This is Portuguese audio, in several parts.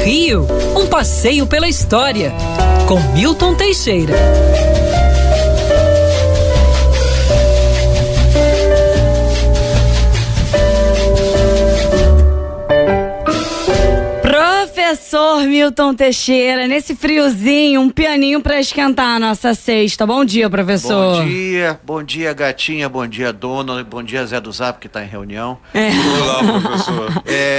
Rio, um passeio pela história, com Milton Teixeira. Professor Milton Teixeira, nesse friozinho, um pianinho pra esquentar a nossa sexta. Bom dia, professor. Bom dia, gatinha, bom dia, dona, bom dia, Zé do Zap, que tá em reunião. Olá, professor.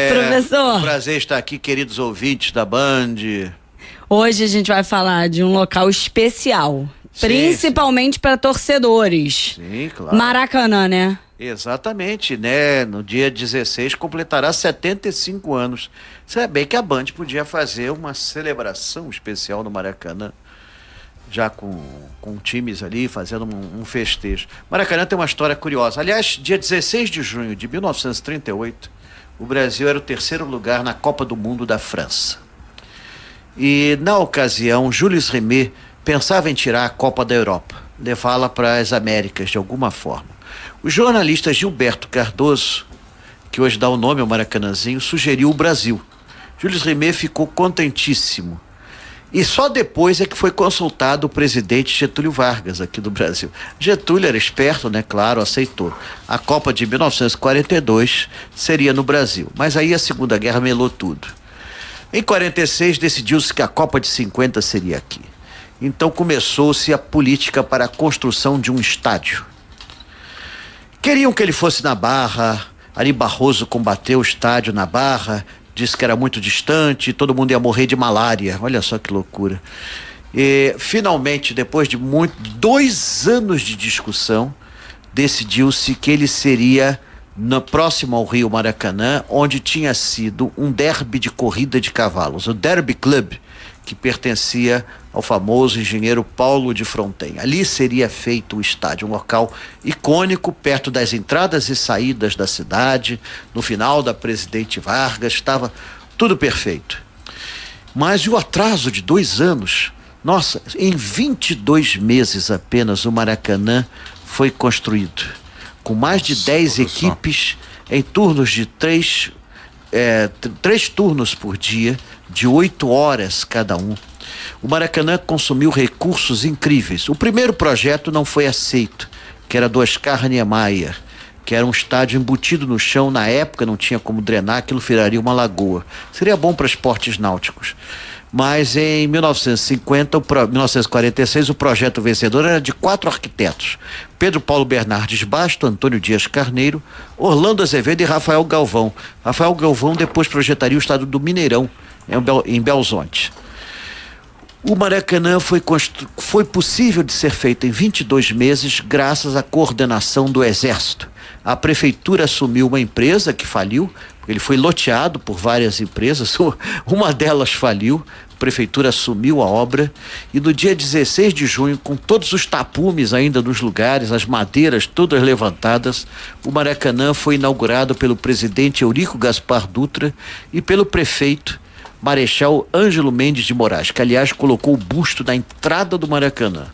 Professor. Um prazer estar aqui, queridos ouvintes da Band. Hoje a gente vai falar de um local especial, principalmente para torcedores. Sim, claro. Maracanã, né? Exatamente, né? No dia 16 completará 75 anos. Você sabe bem que a Band podia fazer uma celebração especial no Maracanã, já com times ali, fazendo um festejo. Maracanã tem uma história curiosa. Aliás, dia 16 de junho de 1938, o Brasil era o terceiro lugar na Copa do Mundo da França. E, na ocasião, Jules Rimet pensava em tirar a Copa da Europa, levá-la para as Américas de alguma forma. O jornalista Gilberto Cardoso, que hoje dá o nome ao Maracanãzinho, sugeriu o Brasil. Jules Rimet ficou contentíssimo. E só depois é que foi consultado o presidente Getúlio Vargas, aqui do Brasil. Getúlio era esperto, né? Claro, aceitou. A Copa de 1942 seria no Brasil. Mas aí a Segunda Guerra melou tudo. Em 46 decidiu-se que a Copa de 50 seria aqui. Então começou-se a política para a construção de um estádio. Queriam que ele fosse na Barra. Ari Barroso combateu o estádio na Barra, disse que era muito distante, todo mundo ia morrer de malária. Olha só que loucura. E finalmente, depois de 2 anos de discussão, decidiu-se que ele seria próximo ao Rio Maracanã, onde tinha sido um derby de corrida de cavalos, o Derby Club, que pertencia ao famoso engenheiro Paulo de Fronten. Ali seria feito o estádio, um local icônico, perto das entradas e saídas da cidade, no final da Presidente Vargas, estava tudo perfeito. Mas o atraso de 2 anos, nossa, em 22 meses apenas o Maracanã foi construído, com mais de 10 equipes em turnos de 3 turnos por dia, de 8 horas cada um. O Maracanã consumiu recursos incríveis. O primeiro projeto não foi aceito, que era do Oscar Niemeyer, que era um estádio embutido no chão. Na época não tinha como drenar, aquilo viraria uma lagoa. Seria bom para esportes náuticos. Mas em 1946 o projeto vencedor era de 4 arquitetos: Pedro Paulo Bernardes Basto, Antônio Dias Carneiro, Orlando Azevedo e Rafael Galvão. Rafael Galvão depois projetaria o estádio do Mineirão, em Belzonte. O Maracanã foi possível de ser feito em 22 meses graças à coordenação do Exército. A prefeitura assumiu uma empresa que faliu, ele foi loteado por várias empresas, uma delas faliu, a prefeitura assumiu a obra e no dia 16 de junho, com todos os tapumes ainda nos lugares, as madeiras todas levantadas, o Maracanã foi inaugurado pelo presidente Eurico Gaspar Dutra e pelo prefeito Marechal Ângelo Mendes de Moraes, que aliás colocou o busto na entrada do Maracanã.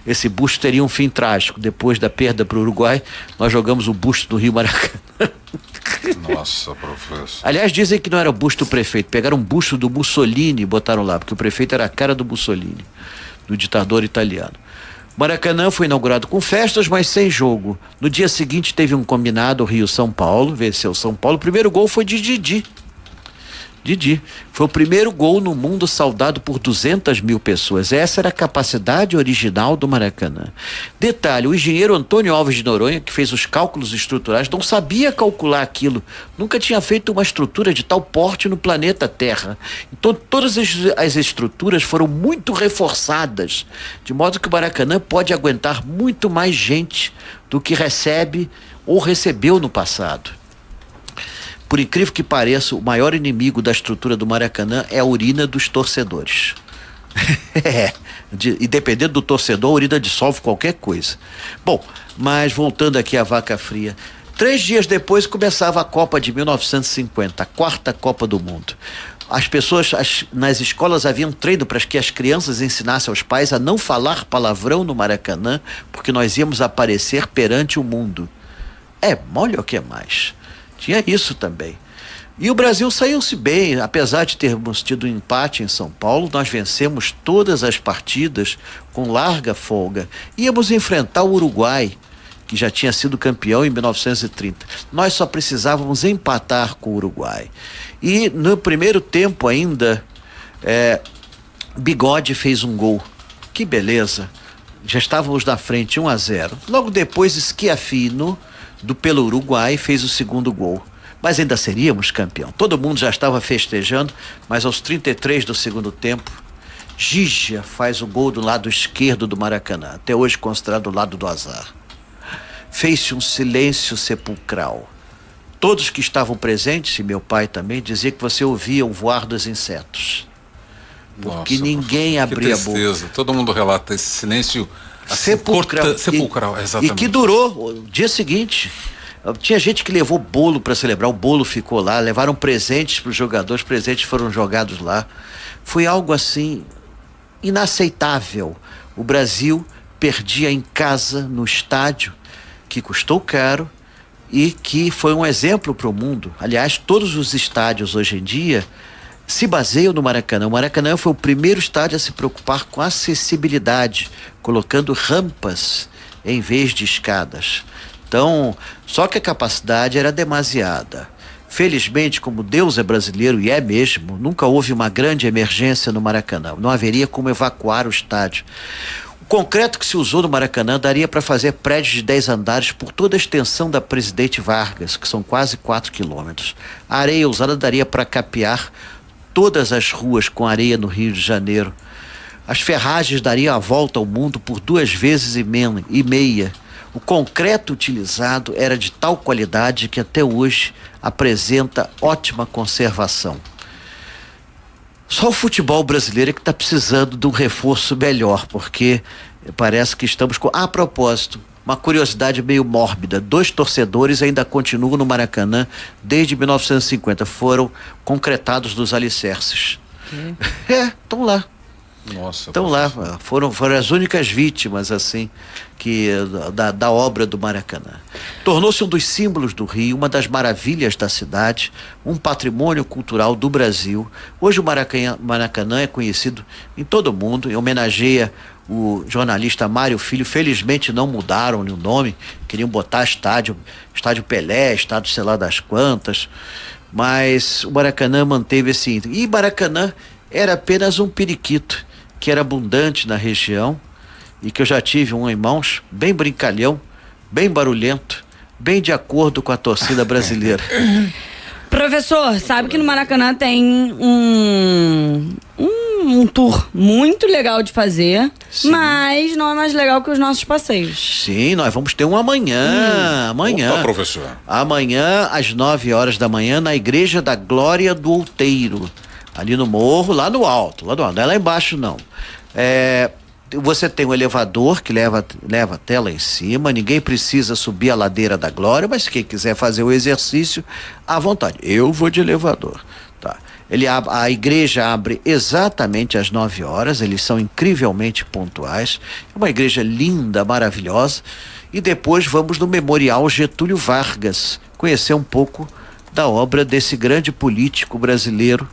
Esse busto teria um fim trágico. Depois da perda para o Uruguai, nós jogamos o busto do Rio Maracanã. Nossa, professor. Aliás, dizem que não era o busto do prefeito, pegaram um busto do Mussolini e botaram lá, porque o prefeito era a cara do Mussolini, do ditador italiano. Maracanã foi inaugurado com festas, mas sem jogo. No dia seguinte teve um combinado, Rio-São Paulo, venceu São Paulo. O primeiro gol foi de Didi. Foi o primeiro gol no mundo saudado por 200 mil pessoas. Essa era a capacidade original do Maracanã. Detalhe, o engenheiro Antônio Alves de Noronha, que fez os cálculos estruturais, não sabia calcular aquilo. Nunca tinha feito uma estrutura de tal porte no planeta Terra. Então todas as estruturas foram muito reforçadas, de modo que o Maracanã pode aguentar muito mais gente do que recebe ou recebeu no passado. Por incrível que pareça, o maior inimigo da estrutura do Maracanã é a urina dos torcedores. E dependendo do torcedor, a urina dissolve qualquer coisa. Bom, mas voltando aqui à vaca fria. 3 dias depois começava a Copa de 1950, a 4ª Copa do Mundo. As pessoas nas escolas haviam treino para que as crianças ensinassem aos pais a não falar palavrão no Maracanã, porque nós íamos aparecer perante o mundo. Olha o que mais. Tinha isso também. E o Brasil saiu-se bem, apesar de termos tido um empate em São Paulo, nós vencemos todas as partidas com larga folga. Íamos enfrentar o Uruguai, que já tinha sido campeão em 1930. Nós só precisávamos empatar com o Uruguai. E no primeiro tempo ainda, Bigode fez um gol. Que beleza! Já estávamos na frente, 1-0. Logo depois, Schiaffino, pelo Uruguai, fez o segundo gol. Mas ainda seríamos campeão. Todo mundo já estava festejando, mas aos 33 do segundo tempo, Gigia faz o gol do lado esquerdo do Maracanã, até hoje considerado o lado do azar. Fez-se um silêncio sepulcral. Todos que estavam presentes, e meu pai também, dizia que você ouvia o voar dos insetos. Porque ninguém abria a boca. Todo mundo relata esse silêncio assim, sepulcral, exatamente. E que durou o dia seguinte. Tinha gente que levou bolo para celebrar, o bolo ficou lá, levaram presentes para os jogadores, presentes foram jogados lá. Foi algo assim inaceitável. O Brasil perdia em casa, no estádio, que custou caro e que foi um exemplo para o mundo. Aliás, todos os estádios hoje em dia se baseiam no Maracanã. O Maracanã foi o primeiro estádio a se preocupar com acessibilidade, colocando rampas em vez de escadas. Então, só que a capacidade era demasiada. Felizmente, como Deus é brasileiro, e é mesmo, nunca houve uma grande emergência no Maracanã. Não haveria como evacuar o estádio. O concreto que se usou no Maracanã daria para fazer prédios de 10 andares por toda a extensão da Presidente Vargas, que são quase 4 quilômetros. A areia usada daria para capear todas as ruas com areia no Rio de Janeiro. As ferragens dariam a volta ao mundo por 2 vezes e meia. O concreto utilizado era de tal qualidade que até hoje apresenta ótima conservação. Só o futebol brasileiro é que está precisando de um reforço melhor, porque parece que estamos com... A propósito, uma curiosidade meio mórbida, 2 torcedores ainda continuam no Maracanã desde 1950, foram concretados dos alicerces. Estão lá. Nossa, estão lá, foram as únicas vítimas assim da obra do Maracanã. Tornou-se um dos símbolos do Rio, uma das maravilhas da cidade, um patrimônio cultural do Brasil. Hoje o Maracanã é conhecido em todo o mundo e homenageia o jornalista Mário Filho. Felizmente não mudaram-lhe o nome, queriam botar estádio Pelé, estádio sei lá das quantas, mas o Maracanã manteve esse índice. E Maracanã era apenas um periquito que era abundante na região e que eu já tive um em mãos, bem brincalhão, bem barulhento, bem de acordo com a torcida brasileira. Professor, sabe que no Maracanã tem um tour muito legal de fazer, sim, mas não é mais legal que os nossos passeios. Sim, nós vamos ter um amanhã. Opa, professor. Amanhã, às 9 horas da manhã, na Igreja da Glória do Outeiro. Ali no morro, lá no alto, não é lá embaixo não. Você tem um elevador que leva até lá em cima, ninguém precisa subir a ladeira da Glória, mas quem quiser fazer o exercício, à vontade. Eu vou de elevador, tá? A igreja abre exatamente às 9 horas, eles são incrivelmente pontuais, é uma igreja linda, maravilhosa, e depois vamos no Memorial Getúlio Vargas, conhecer um pouco da obra desse grande político brasileiro,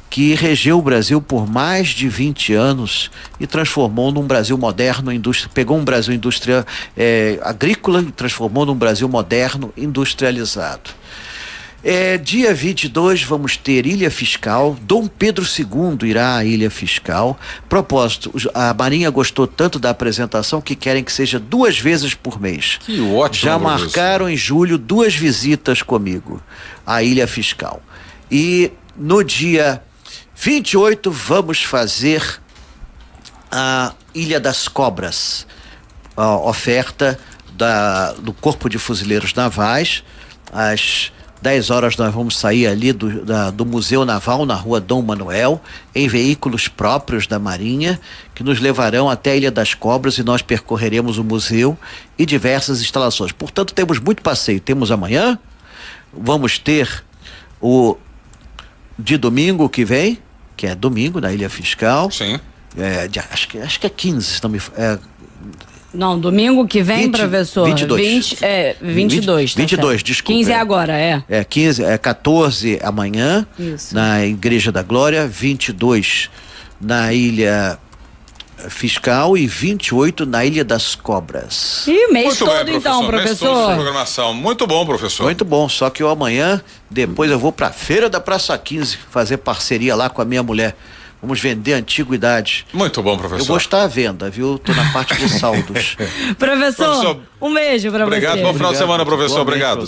que regeu o Brasil por mais de 20 anos e transformou num Brasil moderno, pegou um Brasil agrícola e transformou num Brasil moderno, industrializado. Dia 22 vamos ter Ilha Fiscal, Dom Pedro II irá à Ilha Fiscal. Propósito, a Marinha gostou tanto da apresentação que querem que seja 2 vezes por mês. Que ótimo. Já marcaram em julho 2 visitas comigo à Ilha Fiscal. E no dia 28 vamos fazer a Ilha das Cobras, a oferta do Corpo de Fuzileiros Navais. Às 10 horas nós vamos sair ali do Museu Naval, na Rua Dom Manuel, em veículos próprios da Marinha, que nos levarão até a Ilha das Cobras e nós percorreremos o museu e diversas instalações. Portanto, temos muito passeio. Temos amanhã, vamos ter de domingo que vem, que é domingo na Ilha Fiscal. Sim. Acho que é 15, Não, domingo que vem, professor. 22. 22. 22, desculpa. 15 é agora, é. 14 amanhã, Isso. na Igreja da Glória, 22 na Ilha Fiscal e 28 na Ilha das Cobras. E o mês Muito todo, bem, então, Mês todo de professor. programação. Muito bom, professor. Muito bom, só que eu amanhã, depois eu vou pra Feira da Praça 15, fazer parceria lá com a minha mulher. Vamos vender antiguidades. Muito bom, professor. Eu vou estar à venda, viu? Tô na parte de saldos. Professor, um beijo pra você. Obrigado, bom final de semana, professor. Obrigado.